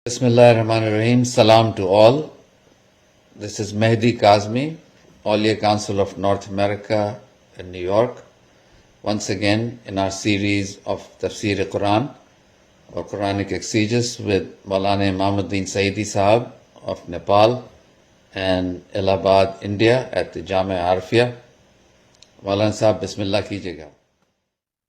Bismillah ar-Rahman ar-Rahim. Salam to all. This is Mehdi Kazmi, Aulia Council of North America in New York. Once again in our series of Tafsir Quran or Quranic exegesis with Maulana Imamuddin Saidi Sahab of Nepal and Allahabad, India at the Jamia Arfia. Maulana Sahab, Bismillah kijiyega.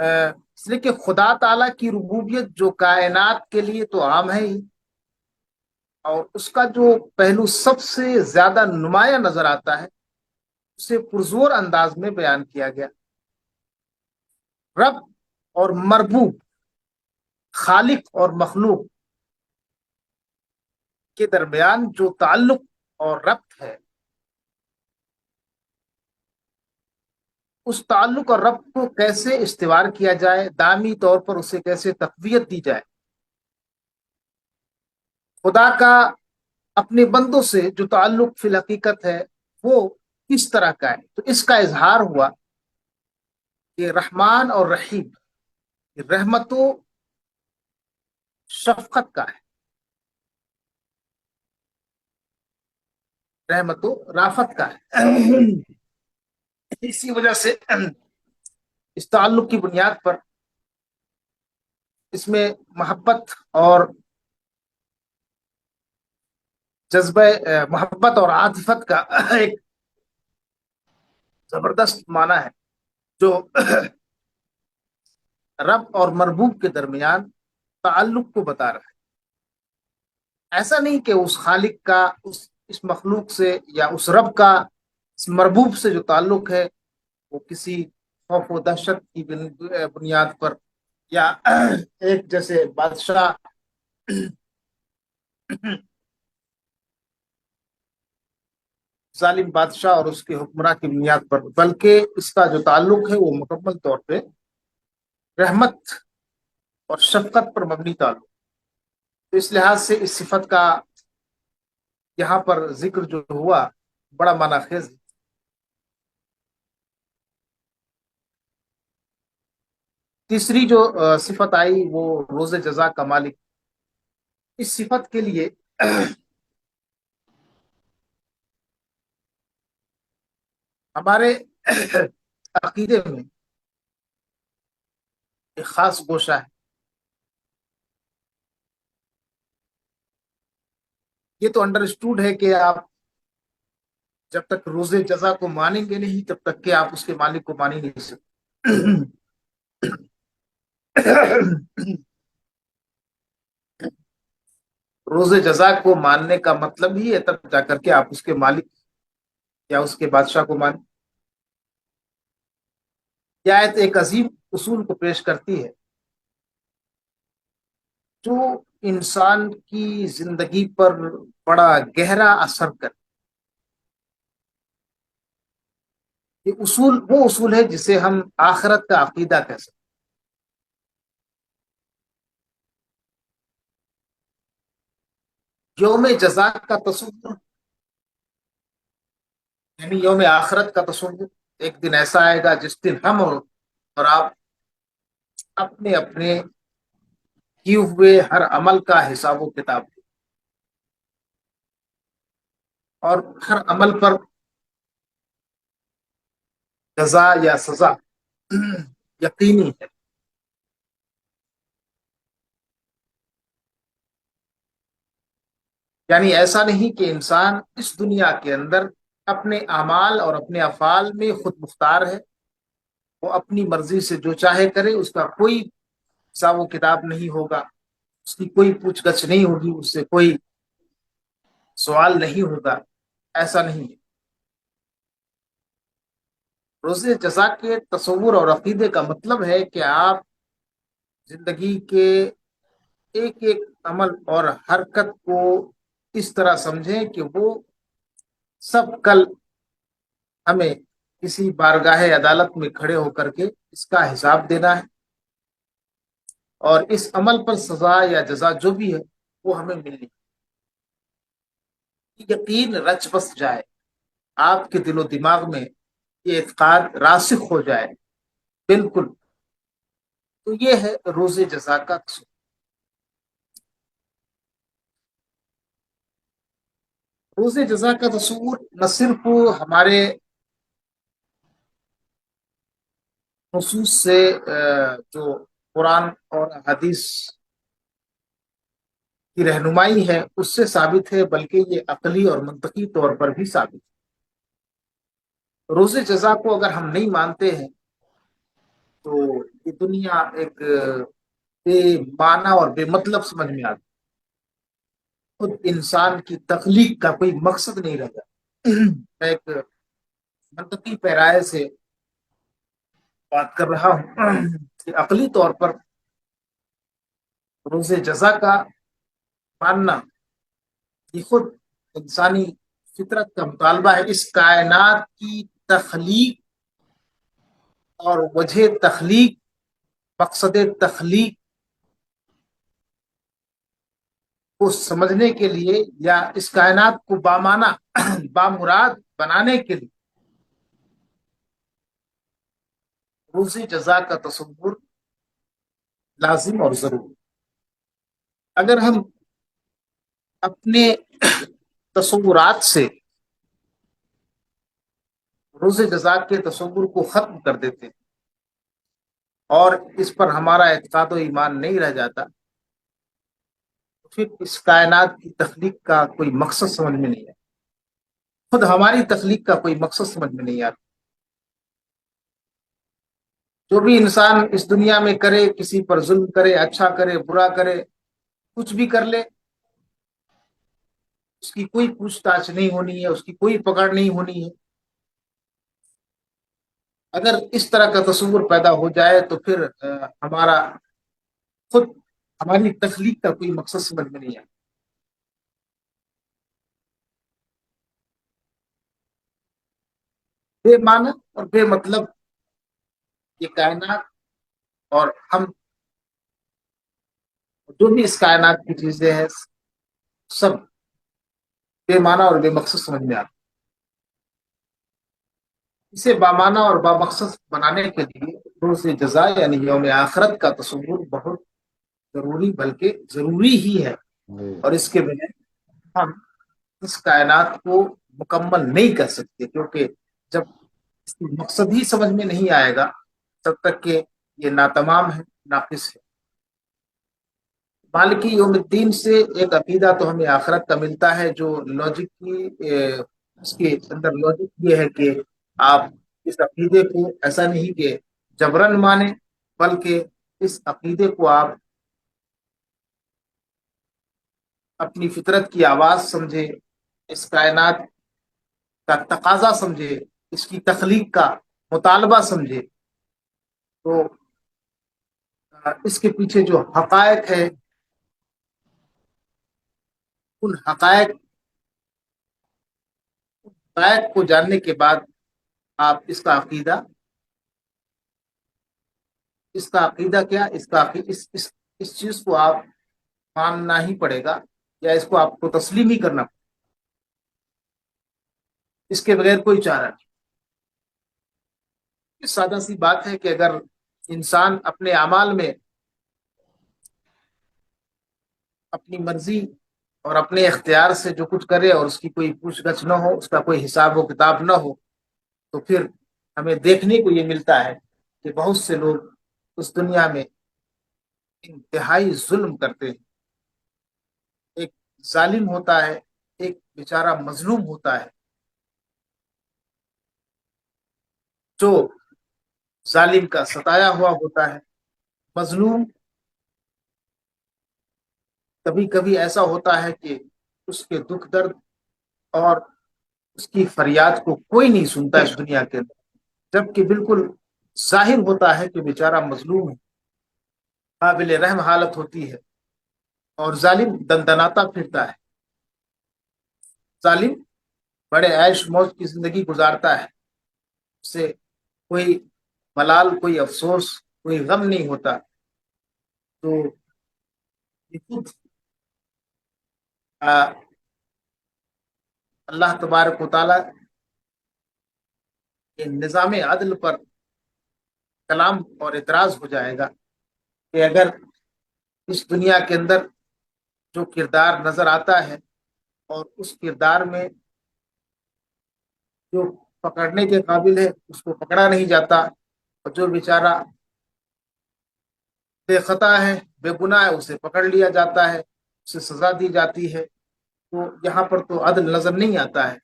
اس لیے کہ خدا تعالیٰ کی ربوبیت جو کائنات کے لیے تو عام ہے ہی، اور اس کا جو پہلو سب سے زیادہ نمایاں نظر آتا ہے اسے پرزور انداز میں بیان کیا گیا۔ رب اور مربوب، خالق اور مخلوق کے درمیان جو تعلق اور ربط ہے، اس تعلق اور ربط کو کیسے استوار کیا جائے، دائمی طور پر اسے کیسے تقویت دی جائے، خدا کا اپنے بندوں سے جو تعلق فی الحقیقت ہے وہ کس طرح کا ہے، تو اس کا اظہار ہوا کہ رحمان اور رحیم رحمت و شفقت کا ہے، رحمت و رافت کا ہے۔ اسی وجہ سے اس تعلق کی بنیاد پر اس میں محبت اور جذبہ محبت اور عاطفت کا ایک زبردست معنی ہے جو رب اور مربوب کے درمیان تعلق کو بتا رہا ہے۔ ایسا نہیں کہ اس خالق کا اس مخلوق سے یا اس رب کا اس مربوب سے جو تعلق ہے وہ کسی خوف و دہشت کی بنیاد پر، یا ایک جیسے بادشاہ ظالم بادشاہ اور اس کے حکمراں کی بنیاد پر، بلکہ اس کا جو تعلق ہے وہ مکمل طور پہ رحمت اور شفقت پر مبنی تعلق۔ تو اس لحاظ سے اس صفت کا یہاں پر ذکر جو ہوا بڑا معنی خیز ہے۔ تیسری جو صفت آئی وہ روز جزا کا مالک۔ اس صفت کے لیے ہمارے عقیدے میں ایک خاص گوشہ ہے۔ یہ تو انڈرسٹوڈ ہے کہ آپ جب تک روز جزا کو مانیں گے نہیں تب تک کہ آپ اس کے مالک کو مان ہی نہیں سکتے۔ روز جزا کو ماننے کا مطلب ہی ہے تب جا کر کے آپ اس کے مالک یا اس کے بادشاہ کو مانیں۔ یہ آیت ایک عظیم اصول کو پیش کرتی ہے جو انسان کی زندگی پر بڑا گہرا اثر کر۔ یہ اصول وہ اصول ہے جسے ہم آخرت کا عقیدہ کہہ سکتے ہیں۔ یوم جزا کا تصور، یعنی یوم آخرت کا تصور، ایک دن ایسا آئے گا جس دن ہم اور آپ اپنے اپنے کیے ہوئے ہر عمل کا حساب و کتاب دیں، اور ہر عمل پر جزا یا سزا یقینی ہے۔ یعنی ایسا نہیں کہ انسان اس دنیا کے اندر اپنے اعمال اور اپنے افعال میں خود مختار ہے، وہ اپنی مرضی سے جو چاہے کرے، اس کا کوئی حساب و کتاب نہیں ہوگا، اس کی کوئی پوچھ گچھ نہیں ہوگی، اس سے کوئی سوال نہیں ہوگا۔ ایسا نہیں ہے۔ روز جزا کے تصور اور عقیدے کا مطلب ہے کہ آپ زندگی کے ایک ایک عمل اور حرکت کو اس طرح سمجھیں کہ وہ سب کل ہمیں کسی بارگاہ عدالت میں کھڑے ہو کر کے اس کا حساب دینا ہے، اور اس عمل پر سزا یا جزا جو بھی ہے وہ ہمیں ملنی ہے۔ یقین رچ بس جائے، آپ کے دل و دماغ میں یہ اعتقاد راسخ ہو جائے بالکل، تو یہ ہے روز جزا کا تصور۔ روز جزا کا تصور نہ صرف ہمارے نصوص سے جو قرآن اور حدیث کی رہنمائی ہے اس سے ثابت ہے، بلکہ یہ عقلی اور منطقی طور پر بھی ثابت ہے۔ روز جزا کو اگر ہم نہیں مانتے ہیں تو یہ دنیا ایک بے معنی اور بے مطلب سمجھ میں آتی، خود انسان کی تخلیق کا کوئی مقصد نہیں رہتا۔ میں ایک منطقی پیرائے سے بات کر رہا ہوں کہ عقلی طور پر روز جزا کا ماننا یہ خود انسانی فطرت کا مطالبہ ہے۔ اس کائنات کی تخلیق اور وجہ تخلیق، مقصد تخلیق کو سمجھنے کے لیے یا اس کائنات کو بامعنی بامراد بنانے کے لیے روز جزا کا تصور لازم اور ضروری۔ اگر ہم اپنے تصورات سے روز جزا کے تصور کو ختم کر دیتے ہیں اور اس پر ہمارا اعتقاد و ایمان نہیں رہ جاتا، تو پھر اس کائنات کی تخلیق کا کوئی مقصد سمجھ میں نہیں آتا، خود ہماری تخلیق کا کوئی مقصد سمجھ میں نہیں آتا۔ جو بھی انسان اس دنیا میں کرے، کسی پر ظلم کرے، اچھا کرے، برا کرے، کچھ بھی کر لے، اس کی کوئی پوچھ تاچھ نہیں ہونی ہے، اس کی کوئی پکڑ نہیں ہونی ہے۔ اگر اس طرح کا تصور پیدا ہو جائے تو پھر ہمارا خود ہماری تخلیق کا کوئی مقصد سمجھ میں نہیں آتا۔ بے معنی اور بے مطلب یہ کائنات اور ہم جو بھی اس کائنات کی چیزیں ہیں سب بے معنی اور بے مقصد سمجھ میں آتا۔ اسے بامعنی اور بامقصد بنانے کے لیے روز جزا یعنی یوم آخرت کا تصور بہت ضروری بلکہ ضروری ہی ہے، اور اس کے بغیر ہم اس کائنات کو مکمل نہیں کر سکتے، کیونکہ جب اس کی مقصد ہی سمجھ میں نہیں آئے گا تب تک کہ یہ ناتمام ہے، ناقص ہے۔ مالکی یوم الدین سے ایک عقیدہ تو ہمیں آخرت کا ملتا ہے جو لاجک کی اس کے اندر لاجک یہ ہے کہ آپ اس عقیدے کو ایسا نہیں کہ جبرن مانیں، بلکہ اس عقیدے کو آپ اپنی فطرت کی آواز سمجھے، اس کائنات کا تقاضا سمجھے، اس کی تخلیق کا مطالبہ سمجھے، تو اس کے پیچھے جو حقائق ہے ان حقائق کو جاننے کے بعد آپ اس کا عقیدہ کیا، اس چیز کو آپ ماننا ہی پڑے گا، یا اس کو آپ کو تسلیم ہی کرنا پڑے گا، اس کے بغیر کوئی چارہ نہیں۔ اس سادہ سی بات ہے کہ اگر انسان اپنے اعمال میں اپنی مرضی اور اپنے اختیار سے جو کچھ کرے اور اس کی کوئی پوچھ گچھ نہ ہو، اس کا کوئی حساب و کتاب نہ ہو، تو پھر ہمیں دیکھنے کو یہ ملتا ہے کہ بہت سے لوگ اس دنیا میں انتہائی ظلم کرتے ہیں۔ ایک ظالم ہوتا ہے، ایک بیچارہ مظلوم ہوتا ہے، جو ظالم کا ستایا ہوا ہوتا ہے۔ مظلوم کبھی کبھی ایسا ہوتا ہے کہ اس کے دکھ درد اور اس کی فریاد کو کوئی نہیں سنتا اس دنیا کے اندر، جبکہ بالکل ظاہر ہوتا ہے کہ بیچارہ مظلوم ہے، قابل رحم حالت ہوتی ہے، اور ظالم دندناتا پھرتا ہے۔ ظالم بڑے عیش موج کی زندگی گزارتا ہے، اسے کوئی ملال، کوئی افسوس، کوئی غم نہیں ہوتا۔ تو یہ خود اللہ تبارک و تعالیٰ کے نظام عدل پر کلام اور اعتراض ہو جائے گا کہ اگر اس دنیا کے اندر جو کردار نظر آتا ہے اور اس کردار میں جو پکڑنے کے قابل ہے اس کو پکڑا نہیں جاتا، اور جو بیچارہ بے خطا ہے، بے گناہ ہے، اسے پکڑ لیا جاتا ہے، اسے سزا دی جاتی ہے، تو یہاں پر تو عدل نظر نہیں آتا ہے۔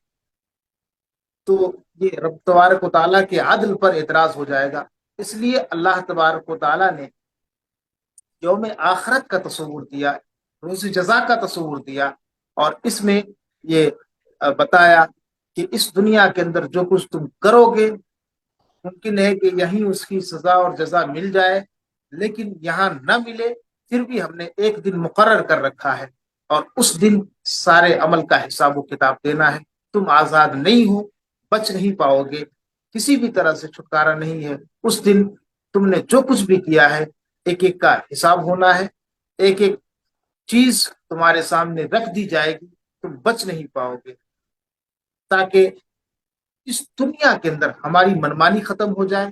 تو یہ رب تبارک و تعالیٰ کے عدل پر اعتراض ہو جائے گا، اس لیے اللہ تبارک و تعالیٰ نے یوم آخرت کا تصور دیا، روز جزا کا تصور دیا، اور اس میں یہ بتایا کہ اس دنیا کے اندر جو کچھ تم کرو گے ممکن ہے کہ یہیں اس کی سزا اور جزا مل جائے، لیکن یہاں نہ ملے پھر بھی ہم نے ایک دن مقرر کر رکھا ہے، اور اس دن سارے عمل کا حساب و کتاب دینا ہے۔ تم آزاد نہیں ہو، بچ نہیں پاؤ گے، کسی بھی طرح سے چھٹکارا نہیں ہے۔ اس دن تم نے جو کچھ بھی کیا ہے ایک ایک کا حساب ہونا ہے، ایک ایک چیز تمہارے سامنے رکھ دی جائے گی، تم بچ نہیں پاؤ گے، تاکہ اس دنیا کے اندر ہماری منمانی ختم ہو جائے،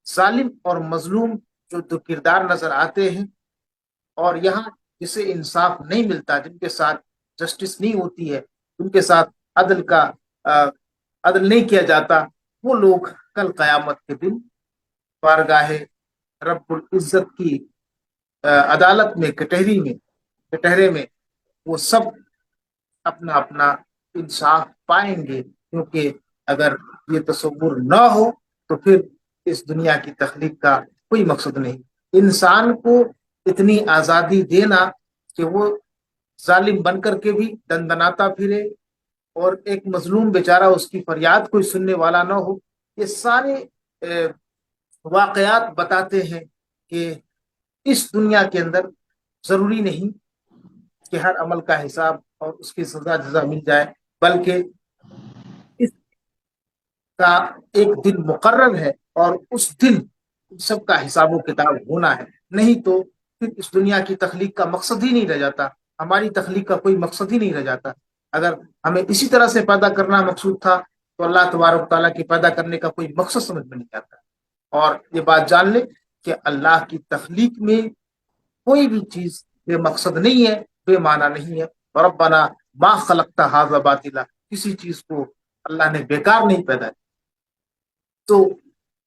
ظالم اور مظلوم جو دو کردار نظر آتے ہیں اور یہاں جسے انصاف نہیں ملتا، جن کے ساتھ جسٹس نہیں ہوتی ہے، جن کے ساتھ عدل کا عدل نہیں کیا جاتا، وہ لوگ کل قیامت کے دن بارگاہ رب العزت کی عدالت میں کٹہرے میں وہ سب اپنا اپنا انصاف پائیں گے، کیونکہ اگر یہ تصور نہ ہو تو پھر اس دنیا کی تخلیق کا کوئی مقصد نہیں۔ انسان کو اتنی آزادی دینا کہ وہ ظالم بن کر کے بھی دندناتا پھرے اور ایک مظلوم بیچارہ اس کی فریاد کوئی سننے والا نہ ہو، یہ سارے واقعات بتاتے ہیں کہ اس دنیا کے اندر ضروری نہیں کہ ہر عمل کا حساب اور اس کی سزا جزا مل جائے، بلکہ اس کا ایک دن مقرر ہے اور اس دن سب کا حساب و کتاب ہونا ہے، نہیں تو پھر اس دنیا کی تخلیق کا مقصد ہی نہیں رہ جاتا، ہماری تخلیق کا کوئی مقصد ہی نہیں رہ جاتا۔ اگر ہمیں اسی طرح سے پیدا کرنا مقصود تھا تو اللہ تبارک تعالیٰ کی پیدا کرنے کا کوئی مقصد سمجھ میں نہیں آتا۔ اور یہ بات جان لے کہ اللہ کی تخلیق میں کوئی بھی چیز بے مقصد نہیں ہے، بے معنی نہیں ہے۔ ربنا ما خلقت ھذا باطلا، کسی چیز کو اللہ نے بیکار نہیں پیدا کیا۔ تو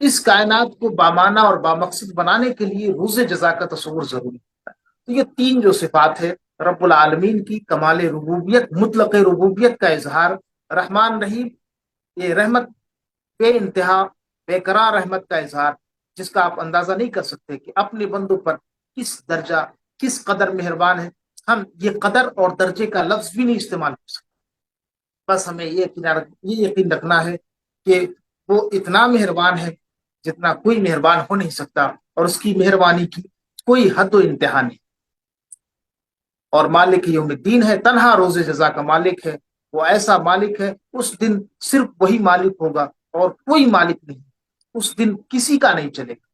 اس کائنات کو بامعنی اور بامقصد بنانے کے لیے روز جزا کا تصور ضروری ہے۔ تو یہ تین جو صفات ہے رب العالمین کی، کمال ربوبیت، مطلق ربوبیت کا اظہار، رحمان رحیم، یہ رحمت بے انتہا بے قرار رحمت کا اظہار، جس کا آپ اندازہ نہیں کر سکتے کہ اپنے بندوں پر کس درجہ کس قدر مہربان ہے۔ ہم یہ قدر اور درجے کا لفظ بھی نہیں استعمال کر سکتے، بس ہمیں یہ یقین رکھنا ہے کہ وہ اتنا مہربان ہے جتنا کوئی مہربان ہو نہیں سکتا، اور اس کی مہربانی کی کوئی حد و انتہا نہیں۔ اور مالک یوم الدین ہے، تنہا روز جزا کا مالک ہے، وہ ایسا مالک ہے اس دن صرف وہی مالک ہوگا اور کوئی مالک نہیں۔ اس دن کسی کا نہیں چلے گا،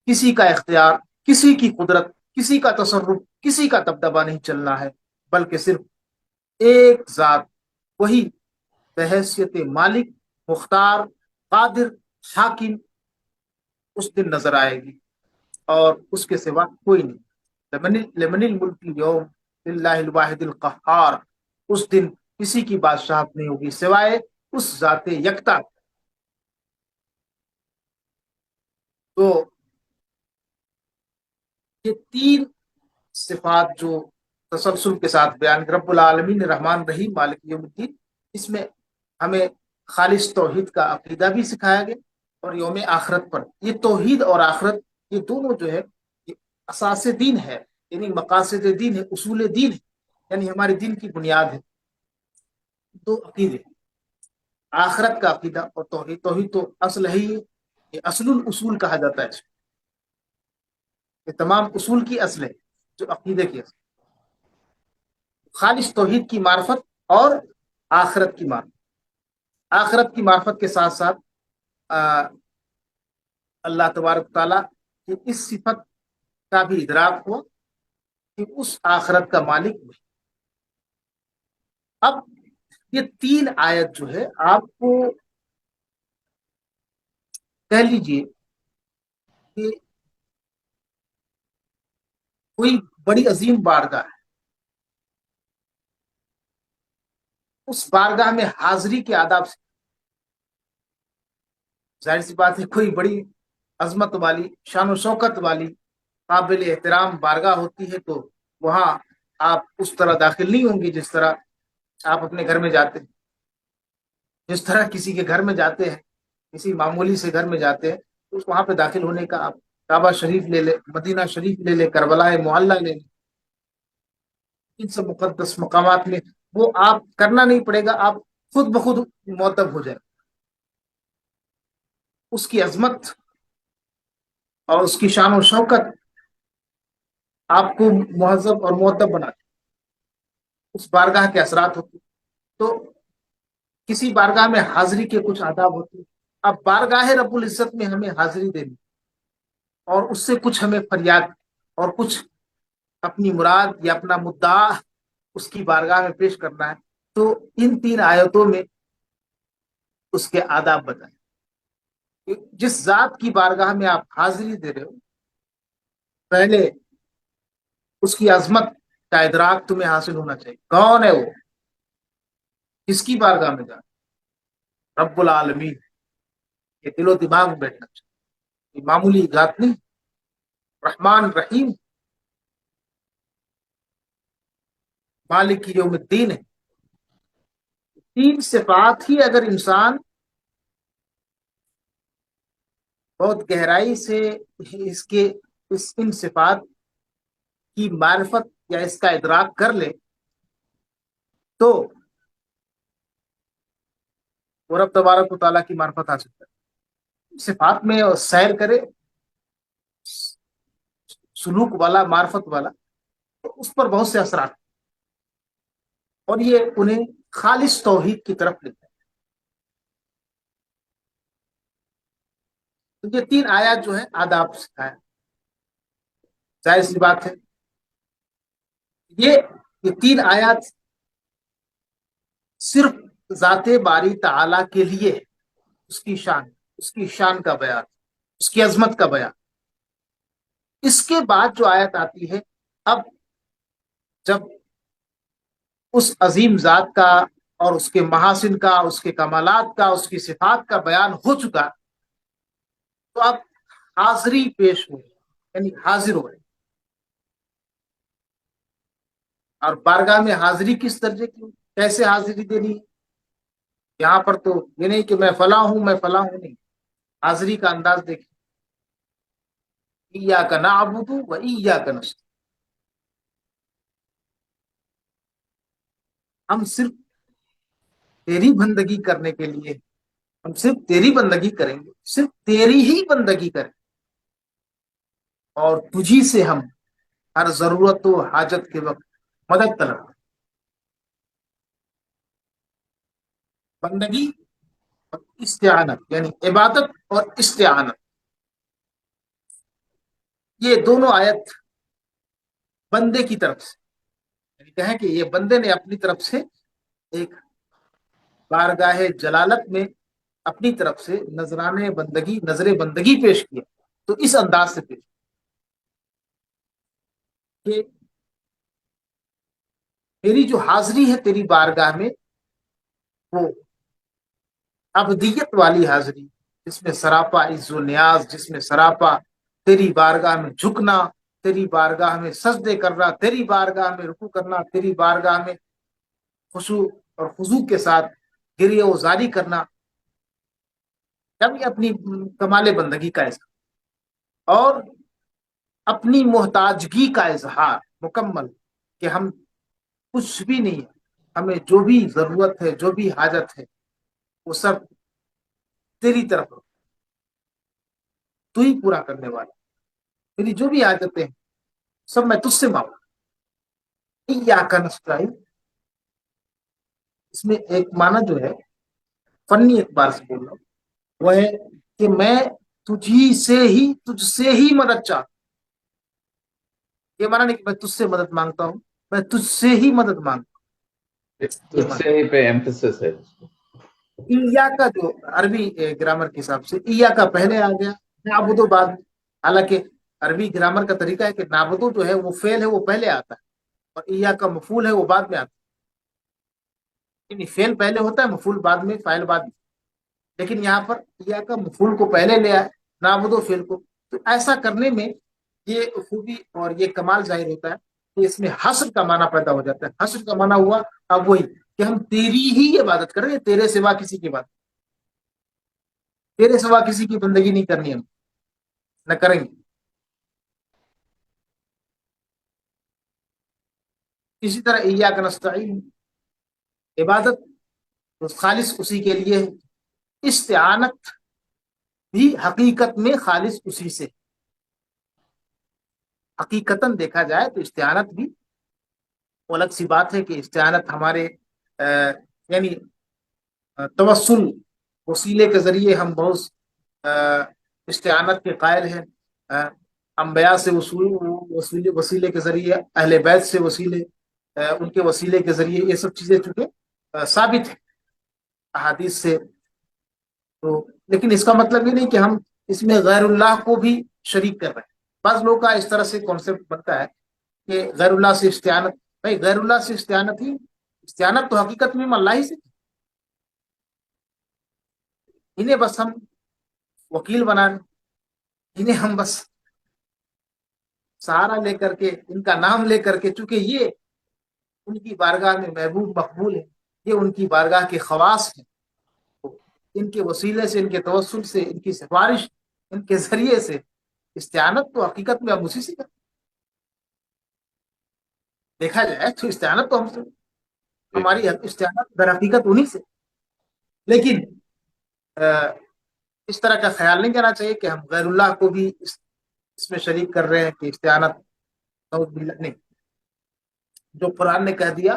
کسی کا اختیار، کسی کی قدرت، کسی کا تصرف، کسی کا دبدبہ نہیں چلنا ہے، بلکہ صرف ایک ذات، وہی بحیثیت مالک، مختار، قادر، حاکم اس دن نظر آئے گی، اور اس کے سوا کوئی نہیں۔ لمن الملک اليوم للہ الواحد القہار، اس دن کسی کی بادشاہت نہیں ہوگی سوائے اس ذات یکتا۔ تو یہ تین صفات جو تسلسل کے ساتھ بیان، رب العالمین، رحمان رحیم، مالک یوم الدین، اس میں ہمیں خالص توحید کا عقیدہ بھی سکھایا گیا، اور یوم آخرت پر یہ توحید اور آخرت یہ دونوں جو ہے یہ اساس دین ہے، یعنی مقاصد دین ہے، اصول دین ہے، یعنی ہمارے دین کی بنیاد ہے۔ دو عقیدے، آخرت کا عقیدہ اور توحید۔ توحید تو اصل ہے ہی، یہ اصل الاصول کہا جاتا ہے، یہ تمام اصول کی اصل ہے، جو عقیدے کی اصل، خالص توحید کی معرفت اور آخرت کی معرفت۔ آخرت کی معرفت کے ساتھ ساتھ اللہ تبارک تعالیٰ کی اس صفت کا بھی ادراک ہو کہ اس آخرت کا مالک وہی۔ اب یہ تین آیت جو ہے آپ کو کہہ لیجئے کہ کوئی بڑی عظیم بارگاہ ہے، اس بارگاہ میں حاضری کے آداب سے، ظاہر سی بات ہے کوئی بڑی عظمت والی، شان و شوکت والی، قابل احترام بارگاہ ہوتی ہے تو وہاں آپ اس طرح داخل نہیں ہوں گے جس طرح آپ اپنے گھر میں جاتے ہیں۔ جس طرح کسی کے گھر میں جاتے ہیں، کسی معمولی سے گھر میں جاتے ہیں، وہاں پہ داخل ہونے کا آپ کعبہ شریف لے لیں، مدینہ شریف لے لیں، کربلا معلّہ لے لیں، ان سب مقدس مقامات میں وہ آپ کرنا نہیں پڑے گا، آپ خود بخود معتب ہو جائے، اس کی عظمت اور اس کی شان و شوکت آپ کو مہذب اور معتب بناتی، اس بارگاہ کے اثرات ہوتے. تو کسی بارگاہ میں حاضری کے کچھ آداب ہوتے ہیں. اب بارگاہ رب العزت میں ہمیں حاضری دینی اور اس سے کچھ ہمیں فریاد اور کچھ اپنی مراد یا اپنا مدعا اس کی بارگاہ میں پیش کرنا ہے. تو ان 3 آیتوں میں اس کے آداب بتائیں. جس ذات کی بارگاہ میں آپ حاضری دے رہے ہو، پہلے اس کی عظمت کا ادراک تمہیں حاصل ہونا چاہیے. کون ہے وہ؟ کس کی بارگاہ میں جا؟ رب العالمین. یہ دل و دماغ میں بیٹھنا چاہیے، یہ معمولی ذات نہیں. رحمان رحیم مالک یوم الدین ہے. 3 صفات ہی اگر انسان بہت گہرائی سے ان صفات کی معرفت یا اس کا ادراک کر لے تو وہ رب تبارک و تعالیٰ کی معرفت حاصل کرے. صفات میں سیر کرے سلوک والا، معرفت والا، تو اس پر بہت سے اثرات اور یہ انہیں خالص توحید کی طرف لیتا ہے. تو یہ 3 آیات جو ہیں آداب سکھایا. ظاہر سی بات ہے یہ 3 آیات صرف ذات باری تعالی کے لیے اس کی شان کا بیان، اس کی عظمت کا بیان. اس کے بعد جو آیت آتی ہے، اب جب اس عظیم ذات کا اور اس کے محاسن کا، اس کے کمالات کا، اس کی صفات کا بیان ہو چکا، تو اب حاضری پیش ہو، یعنی حاضر ہو. اور بارگاہ میں حاضری کس درجے کی، کیسے حاضری دینی ہے؟ یہاں پر تو یہ نہیں کہ میں فلاں ہوں، میں فلاں ہوں، نہیں. حاضری کا انداز دیکھیں. ایاک نعبد و ایاک نستعین. ہم صرف تیری بندگی کرنے کے لیے، ہم صرف تیری بندگی کریں گے، صرف تیری ہی بندگی کریں، اور تجھی سے ہم ہر ضرورت و حاجت کے وقت مدد طلب کریں. بندگی اور استعانت، یعنی عبادت اور استعانت، یہ دونوں آیت بندے کی طرف سے، یعنی کہیں کہ یہ بندے نے اپنی طرف سے ایک بارگاہ جلالت میں اپنی طرف سے نذرانے بندگی، نظر بندگی پیش کیا. تو اس انداز سے پیش کہ میری جو حاضری ہے تیری بارگاہ میں، وہ ابدیت والی حاضری، جس میں سراپا عز و نیاز، جس میں سراپا تیری بارگاہ میں جھکنا، تیری بارگاہ میں سجدے کرنا، تیری بارگاہ میں رکوع کرنا، تیری بارگاہ میں خشوع اور خضوع کے ساتھ گریہ و زاری کرنا، جب یہ اپنی کمال بندگی کا اظہار اور اپنی محتاجگی کا اظہار مکمل، کہ ہم کچھ بھی نہیں ہے، ہمیں جو بھی ضرورت ہے، جو بھی حاجت ہے، وہ سب تیری طرف تو ہی پورا کرنے والا. میری جو بھی حاجتیں ہیں سب میں تجھ سے مانگوں. ایاک نستعین، اس میں ایک معنی جو ہے فنی اعتبار سے بول رہا ہوں، وہ ہے کہ میں تجھ سے ہی مدد چاہتا ہوں. یہ معنی نہیں کہ میں تجھ سے مدد مانگتا ہوں، میں تجھ سے ہی مدد مانگتا تجھ سے ہی پہ ایمفسس ہے. ہوں. ایا کا جو عربی گرامر کے حساب سے ایا کا پہلے آ گیا، نعبدو بعد. حالانکہ عربی گرامر کا طریقہ ہے کہ نعبدو جو ہے وہ فعل ہے، وہ پہلے آتا ہے، اور ایا کا مفعول ہے، وہ بعد میں آتا ہے. یعنی فعل پہلے ہوتا ہے، مفعول بعد میں، فاعل بعد میں. لیکن یہاں پر ایا کا مفعول کو پہلے لے آئے، نعبدو فعل کو. تو ایسا کرنے میں یہ خوبی اور یہ کمال ظاہر ہوتا ہے کہ اس میں حصر کا معنی پیدا ہو جاتا ہے. حصر کا معنی ہوا اب وہی کہ ہم تیری ہی عبادت کر رہے ہیں، تیرے سوا کسی کی بات، تیرے سوا کسی کی بندگی نہیں کرنی ہم. نہ کریں گے. اسی طرح ایاک نستعین، عبادت تو خالص اسی کے لیے ہے. استعانت بھی حقیقت میں خالص اسی سے. حقیقتاً دیکھا جائے تو استعانت بھی وہ الگ سی بات ہے کہ استعانت ہمارے یعنی توسل وسیلے کے ذریعے ہم بہت استعانت کے قائل ہیں. انبیاء سے وسیلے کے ذریعے، اہل بیت سے وسیلے، ان کے وسیلے کے ذریعے، یہ سب چیزیں چونکہ ثابت ہیں احادیث سے. تو لیکن اس کا مطلب یہ نہیں کہ ہم اس میں غیر اللہ کو بھی شریک کر رہے ہیں. بعض لوگوں کا اس طرح سے کانسیپٹ بنتا ہے کہ غیر اللہ سے استعانت. بھائی غیر اللہ سے استعانت تو حقیقت میں اللہ ہی سے. انہیں بس ہم وکیل بنانے، انہیں ہم بس سہارا لے کر کے، ان کا نام لے کر کے، چونکہ یہ ان کی بارگاہ میں محبوب مقبول ہے، یہ ان کی بارگاہ کے خواص ہیں. ان کے وسیلے سے، ان کے توسل سے، ان کی سفارش، ان کے ذریعے سے استعانت تو حقیقت میں ہم اسی سے کرتے. دیکھا جائے تو استعانت تو ہم سے، ہماری استعانت در حقیقت انہی سے. لیکن اس طرح کا خیال نہیں کرنا چاہیے کہ ہم غیر اللہ کو بھی اس میں شریک کر رہے ہیں کہ استعانت نہیں. جو قرآن نے کہہ دیا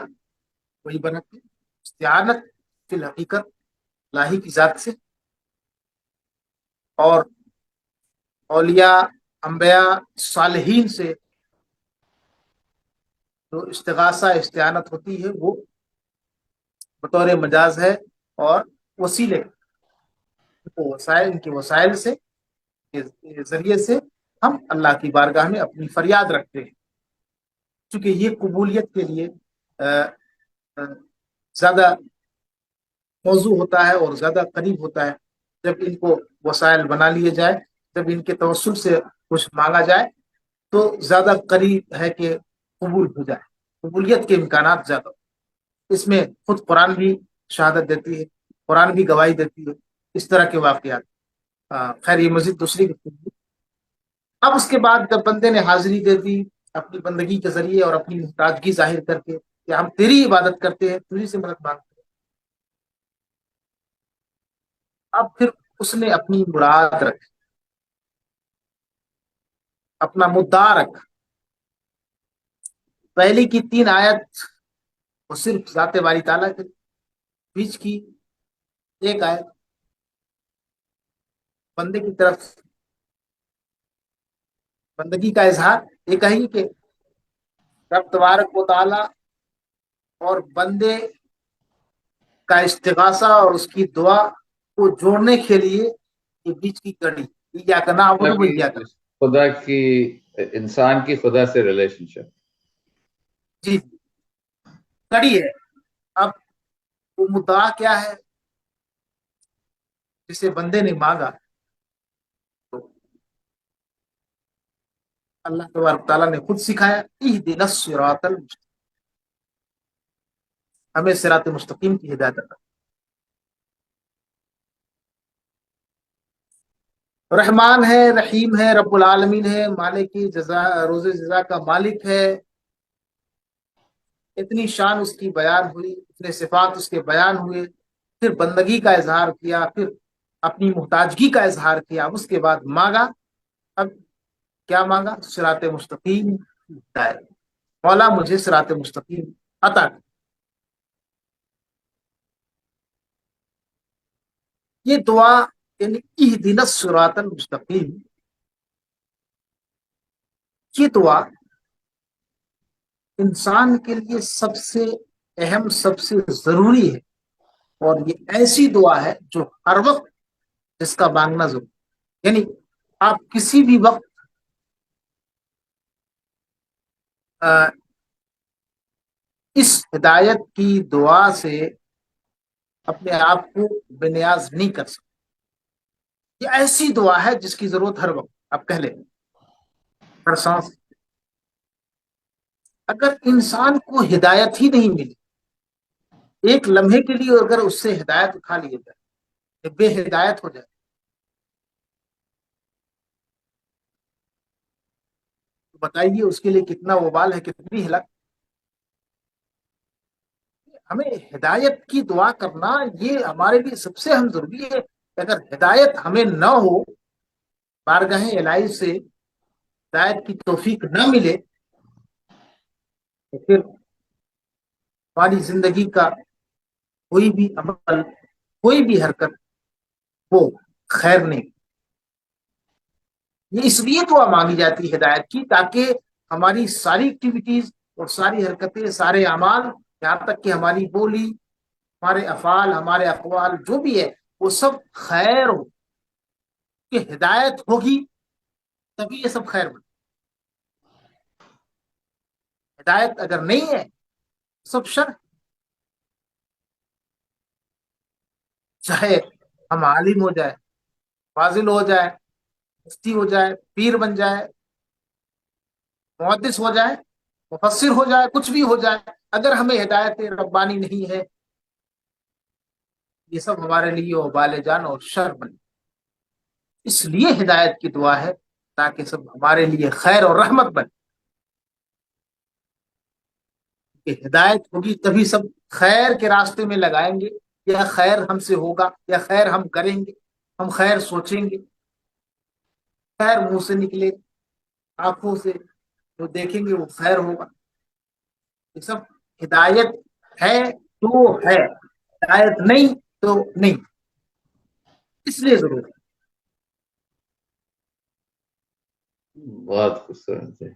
وہی بنتی. استعانت فی الحقیقت الہی کی ذات سے، اور اولیاء، انبیاء، صالحین سے جو استغاثہ استعانت ہوتی ہے وہ بطور مجاز ہے، اور وسیلے ان کے وسائل سے، کے ذریعے سے ہم اللہ کی بارگاہ میں اپنی فریاد رکھتے ہیں. چونکہ یہ قبولیت کے لیے زیادہ موضوع ہوتا ہے اور زیادہ قریب ہوتا ہے جب ان کو وسائل بنا لیے جائے، جب ان کے توسل سے کچھ مانگا جائے تو زیادہ قریب ہے کہ قبول ہو جائے. قبولیت کے امکانات زیادہ. اس میں خود قرآن بھی شہادت دیتی ہے، قرآن بھی گواہی دیتی ہے اس طرح کے واقعات. خیر یہ مزید دوسری گفتگو. اب اس کے بعد جب بندے نے حاضری دے دی اپنی بندگی کے ذریعے اور اپنی محتاجگی ظاہر کر کے کہ ہم تیری عبادت کرتے ہیں، تجھی سے مدد مانگتے ہیں، اب پھر اس نے اپنی مراد رکھی، اپنا مدعا رکھا. پہلی کی 3 آیت وہ صرف ذات باری تعالیٰ کے، بیچ کی 1 آیت بندے کی طرف بندگی کا اظہار. یہ کہیں کہ رب تبارک و تعالیٰ اور بندے کا استغاثہ اور اس کی دعا کو جوڑنے کے لیے یہ بیچ کی کڑی، یا کرنا خدا کی، انسان کی خدا سے ریلیشن شپ، جی کڑی ہے. اب وہ مدعا کیا ہے جسے بندے نے مانگا؟ تو اللہ تبارک تعالیٰ نے خود سکھایا، اہدنا الصراط المستقیم، ہمیں صراط مستقیم کی ہدایت عطا. رحمان ہے، رحیم ہے، رب العالمین ہے، مالک کی جزا، روز جزا کا مالک ہے. اتنی شان اس کی بیان ہوئی، اتنے صفات اس کے بیان ہوئے، پھر بندگی کا اظہار کیا، پھر اپنی محتاجگی کا اظہار کیا، اس کے بعد مانگا. اب کیا مانگا؟ صراط مستقیم ہدایت. مولا مجھے صراط مستقیم عطا کر. یہ دعا یعنی اہدنا الصراط المستقیم، یہ دعا انسان کے لیے سب سے اہم، سب سے ضروری ہے، اور یہ ایسی دعا ہے جو ہر وقت جس کا مانگنا ضروری. یعنی آپ کسی بھی وقت اس ہدایت کی دعا سے اپنے آپ کو بے نیاز نہیں کر سکتے. یہ ایسی دعا ہے جس کی ضرورت ہر وقت، آپ کہہ لیں ہر سانس. اگر انسان کو ہدایت ہی نہیں ملی، ایک لمحے کے لیے اگر اس سے ہدایت اٹھا لیے جائے، بے ہدایت ہو جائے، تو بتائیے اس کے لیے کتنا وبال ہے، کتنی ہلاک۔ ہمیں ہدایت کی دعا کرنا یہ ہمارے لیے سب سے اہم ضروری ہے۔ اگر ہدایت ہمیں نہ ہو، بارگاہ الہی سے ہدایت کی توفیق نہ ملے، تو پھر ہماری زندگی کا کوئی بھی عمل، کوئی بھی حرکت وہ خیر نہیں۔ یہ اس لیے دعا مانگی جاتی ہے ہدایت کی، تاکہ ہماری ساری ایکٹیویٹیز اور ساری حرکتیں، سارے اعمال، یہاں تک کہ ہماری بولی، ہمارے افعال، ہمارے اقوال جو بھی ہے، وہ سب خیر ہو۔ کہ ہدایت ہوگی تبھی یہ سب خیر بنے۔ ہدایت اگر نہیں ہے سب شر۔ چاہے ہم عالم ہو جائے، فاضل ہو جائے، مفتی ہو جائے، پیر بن جائے، محدث ہو جائے، مفسر ہو جائے، کچھ بھی ہو جائے، اگر ہمیں ہدایت ربانی نہیں ہے، یہ سب ہمارے لیے وبال جان اور شر بنے۔ اس لیے ہدایت کی دعا ہے، تاکہ سب ہمارے لیے خیر اور رحمت بنے۔ کہ ہدایت ہوگی تبھی سب خیر کے راستے میں لگائیں گے، یا خیر ہم سے ہوگا، یا خیر ہم کریں گے، ہم خیر سوچیں گے، خیر منہ سے نکلے، آنکھوں سے جو دیکھیں گے وہ خیر ہوگا۔ یہ سب ہدایت ہے تو ہے، ہدایت نہیں تو نہیں۔ اس لیے ضرور ہے۔ بہت خوبصورت ہے۔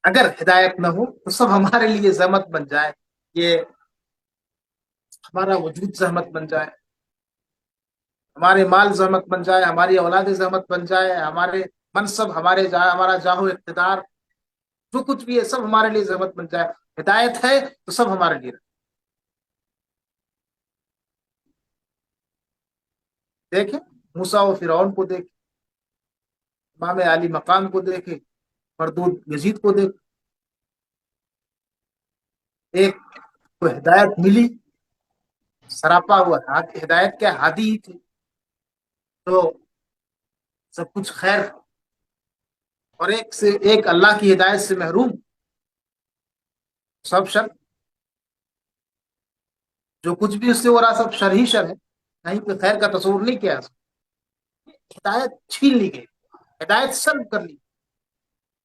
اگر ہدایت نہ ہو تو سب ہمارے لیے زحمت بن جائے، یہ ہمارا وجود زحمت بن جائے، ہمارے مال زحمت بن جائے، ہماری اولاد زحمت بن جائے، ہمارے منصب، ہمارا جاہ و اقتدار، جو کچھ بھی ہے سب ہمارے لیے زحمت بن جائے۔ ہدایت ہے تو سب ہمارے لیے۔ دیکھیں موسیٰ و فرعون کو دیکھیں، امام علی مقام کو دیکھیں، مردود یزید کو دیکھیں۔ ایک کو ہدایت ملی، سراپا ہوا ہدایت کے ہادی ہی تھے، تو سب کچھ خیر، اور ایک اللہ کی ہدایت سے محروم، سب شر۔ جو کچھ بھی اس سے ہو رہا سب شر ہی شر ہے، کہیں پہ خیر کا تصور نہیں کیا۔ ہدایت چھین لی گئی، ہدایت سلب کر لی،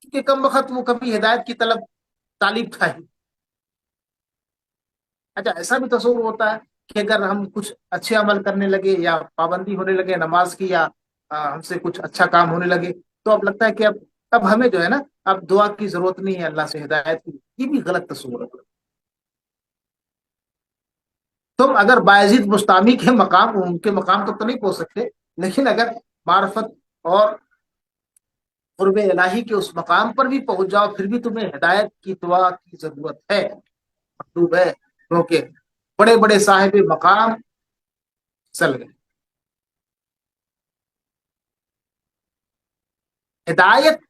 کیونکہ کم وقت وہ کبھی ہدایت کی تعلیم تھا ہی۔ اچھا ایسا بھی تصور ہوتا ہے کہ اگر ہم کچھ اچھے عمل کرنے لگے، یا پابندی ہونے لگے نماز کی، یا ہم سے کچھ اچھا کام ہونے لگے، تو اب لگتا ہے کہ اب ہمیں جو ہے نا، اب دعا کی ضرورت نہیں ہے اللہ سے ہدایت کی۔ یہ بھی غلط تصور ہے۔ تم اگر باعزید مستعمی کے مقام، ان کے مقام تک تو نہیں پہنچ سکتے، لیکن اگر معرفت اور قرب الہی کے اس مقام پر بھی پہنچ جاؤ، پھر بھی تمہیں ہدایت کی دعا کی ضرورت ہے، مطلوب ہے، کیونکہ بڑے بڑے صاحب مقام چل گئے۔ ہدایت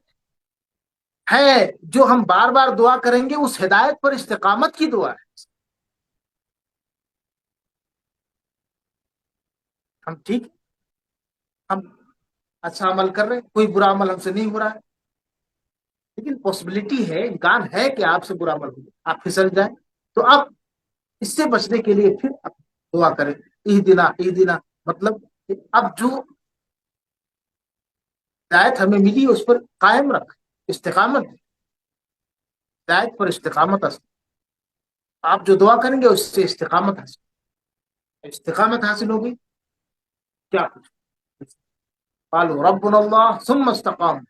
ہے جو ہم بار بار دعا کریں گے، اس ہدایت پر استقامت کی دعا ہے۔ ہم ٹھیک، ہم اچھا عمل کر رہے ہیں، کوئی برا عمل ہم سے نہیں ہو رہا ہے، لیکن پاسبلٹی ہے، امکان ہے کہ آپ سے برا عمل ہو، آپ پھسل جائیں، تو آپ اس سے بچنے کے لیے پھر آپ دعا کریں، اہدنا اہدنا، مطلب کہ اب جو ہدایت ہمیں ملی اس پر قائم رکھ، استقامت، ہدایت پر استقامت حاصل۔ آپ جو دعا کریں گے اس سے استقامت حاصل ہوگی، کیا کچھ قالوا ربنا اللہ ثم استقاموا،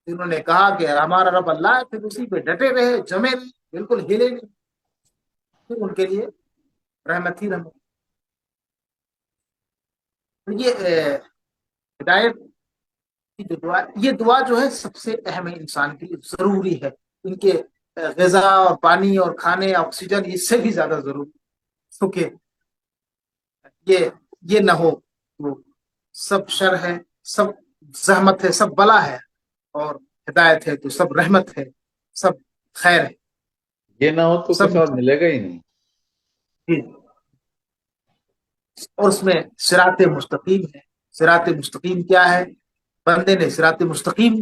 انہوں نے کہا کہ ہمارا رب اللہ ہے، پھر اسی پہ ڈٹے رہے، جمے رہے، بالکل ہلے نہیں، پھر ان کے لیے رحمت ہی رحمت۔ یہ ہدایت کی جو دعا، یہ دعا جو ہے سب سے اہم ہے، انسان کے لیے ضروری ہے۔ ان کے غذا اور پانی اور کھانے، آکسیجن، اس سے بھی زیادہ ضروری، کیونکہ یہ نہ ہو تو سب شر ہے، سب زحمت ہے، سب بلا ہے، اور ہدایت ہے تو سب رحمت ہے، سب خیر ہے، یہ نہ ہو تو سب۔ کچھ اور ملے گا ہی نہیں۔ اور اس میں صراط مستقیم ہے۔ صراط مستقیم کیا ہے؟ بندے نے صراط مستقیم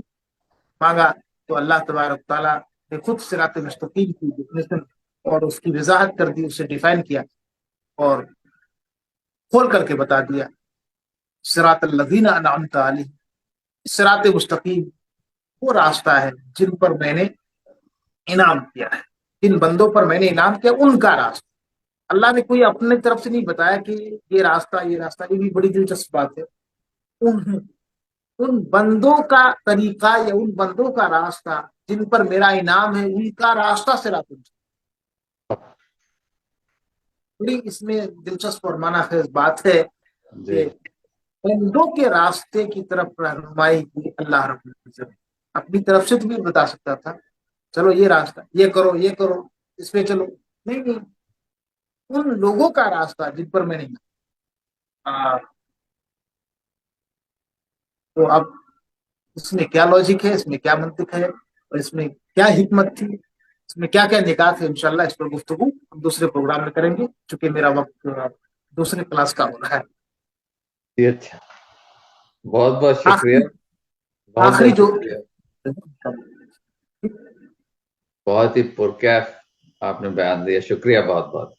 مانگا، تو اللہ تبارک تعالیٰ نے خود صراط مستقیم کی ڈیفینیشن اور اس کی وضاحت کر دی، اسے ڈیفائن کیا اور کھول کر کے بتا دیا. صراط الذین انعمت علیہم، صراط مستقیم وہ راستہ ہے جن پر میں نے انعام کیا ہے، جن بندوں پر میں نے انعام کیا ان کا راستہ. اللہ نے کوئی اپنے طرف سے نہیں بتایا کہ یہ راستہ یہ بھی بڑی دلچسپ بات ہے. ان بندوں کا طریقہ یا ان بندوں کا راستہ جن پر میرا انعام ہے، ان کا راستہ صراط مستقیم. بڑی اس میں دلچسپ اور معنی خیز بات ہے کہ بندوں کے راستے کی طرف رہنمائی کی اللہ رب العزت. اپنی طرف سے تو بھی بتا سکتا تھا چلو یہ راستہ یہ کرو اس پہ چلو، نہیں، ان لوگوں کا راستہ جن پر میں نہیں. تو اب اس میں کیا لاجک ہے، اس میں کیا منطق ہے، اور اس میں کیا حکمت تھی، اس میں کیا کیا نکات ہے، انشاءاللہ اس پر گفتگو ہم دوسرے پروگرام میں کریں گے، چونکہ میرا وقت دوسرے کلاس کا ہو رہا ہے. اچھا، بہت بہت شکریہ. بہت آخری بہت جو شکریہ. بہت ہی پرکیف آپ نے بیان دیا. شکریہ بہت بہت.